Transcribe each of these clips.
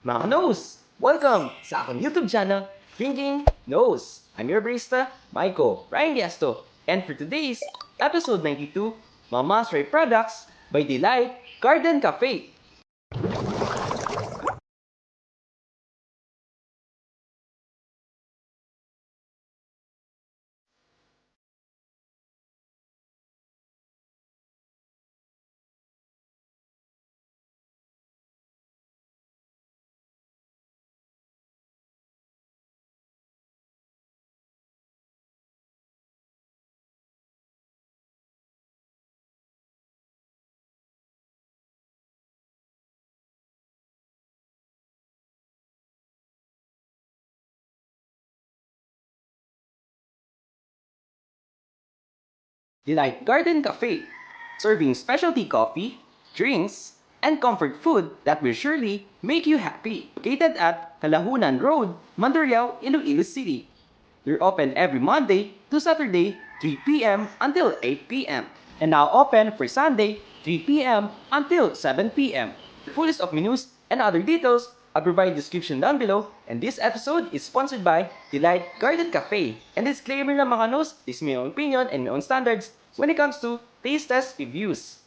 Mga Nose! Welcome sa akong YouTube channel, Drinking Nose. I'm your barista, Maiko Ryan Gesto. And for today's episode 92, Mama's Ray Products by Delight Garden Cafe. Delight Garden Cafe, serving specialty coffee, drinks, and comfort food that will surely make you happy. Located at Kalahunan Road, Mandurriao, Iloilo City. They're open every Monday to Saturday, 3 p.m. until 8 p.m. And now open for Sunday, 3 p.m. until 7 p.m. The full list of menus and other details I'll provide description down below, and this episode is sponsored by Delight Garden Cafe. And disclaimer lang mga nos, this is my own opinion and my own standards when it comes to taste test reviews.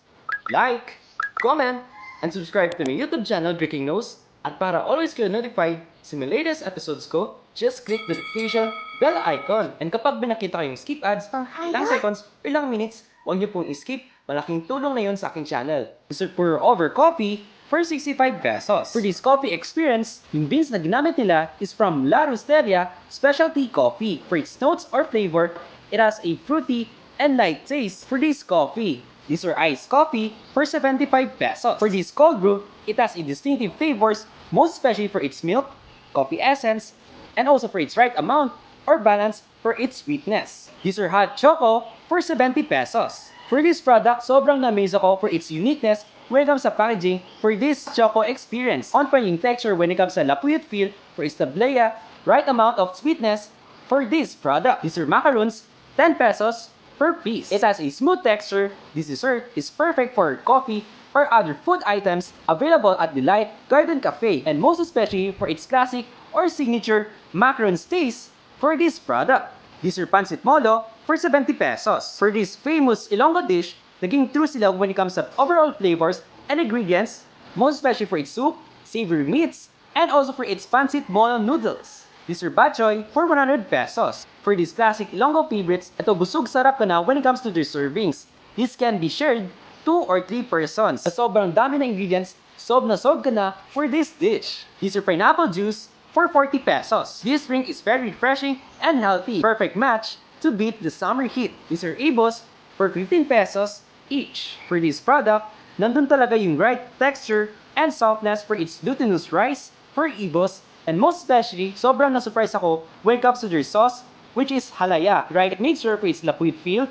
Like, comment, and subscribe to my YouTube channel Drinking Nose. At para always kayo notified sa my latest episodes ko, just click the notification bell icon. And kapag binakita kayong skip ads, ilang seconds or ilang minutes, huwag niyo pong skip. Malaking tulong na yun sa aking channel. So for over coffee, for 65 pesos. For this coffee experience, yung beans na ginamit nila is from La Rosteria Specialty Coffee. For its notes or flavor, it has a fruity and light taste for this coffee. These are iced coffee for 75 pesos. For this cold brew, it has a distinctive flavors, most especially for its milk, coffee essence, and also for its right amount or balance for its sweetness. These are hot choco for 70 pesos. For this product, sobrang na-amaze ako for its uniqueness when it comes sa packaging for this choco experience. On point yung texture when it comes sa lapuyot feel for its tablea, right amount of sweetness for this product. These are macaroons, 10 pesos per piece. It has a smooth texture. This dessert is perfect for coffee or other food items available at Delight Garden Cafe, and most especially for its classic or signature macarons taste for this product. These are pancit molo for 70 pesos. For this famous Ilonggo dish, naging true sila when it comes to overall flavors and ingredients, most especially for its soup, savory meats, and also for its pancit molo noodles. These are batchoy for 100 pesos. For these classic Ilonggo favorites, ito busog sarap ka na when it comes to their servings. This can be shared 2 or 3 persons. Sa sobrang dami na ingredients, sob na sob ka na for this dish. These are pineapple juice for 40 pesos. This drink is very refreshing and healthy. Perfect match to beat the summer heat. These are ibos for 15 pesos each. For this product, nandun talaga yung right texture and softness for its glutinous rice for ibos, and most especially, sobrang na-surprise ako when it comes to their sauce, which is halaya. Right mixture for its lapuyot feel,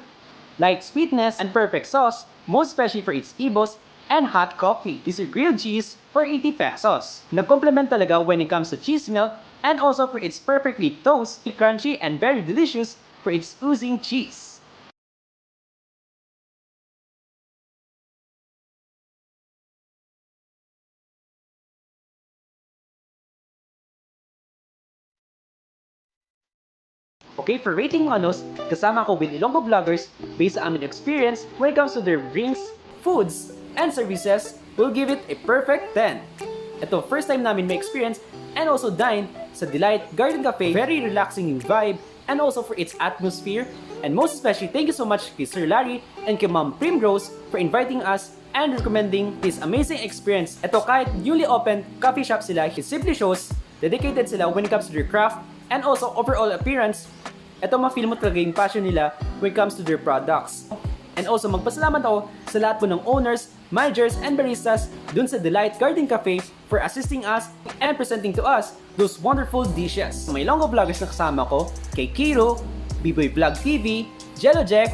light sweetness, and perfect sauce, most especially for its ibos and hot coffee. These are grilled cheese for 80 pesos. Nag-complement talaga when it comes to cheese melt, and also for its perfectly toasty, crunchy, and very delicious for its oozing cheese. Okay, for rating monos, kasama ko with Ilonggo vloggers based sa aming experience when it comes to their drinks, foods, and services, we'll give it a perfect 10. Ito, first time namin may experience and also dine sa Delight Garden Cafe. Very relaxing yung vibe and also for its atmosphere. And most especially, thank you so much kay Sir Larry and kay Ma'am Primrose for inviting us and recommending this amazing experience. Ito, kahit newly opened coffee shop sila, it simply shows dedicated sila when it comes to their craft and also overall appearance. Ito, ma-feel mo talaga yung passion nila when it comes to their products. And also, magpasalamat ako sa lahat po ng owners, managers, and baristas dun sa Delight Garden Cafe for assisting us and presenting to us those wonderful dishes. May Ilonggo vloggers na kasama ko, kay Kiro, B-Boy Vlog TV, Jello Jack,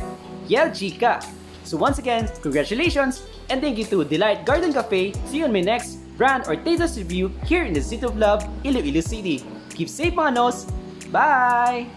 Yel Chica. So once again, congratulations and thank you to Delight Garden Cafe. See you on my next brand or taste review here in the City of Love, Iloilo City. Keep safe mga nos! Bye!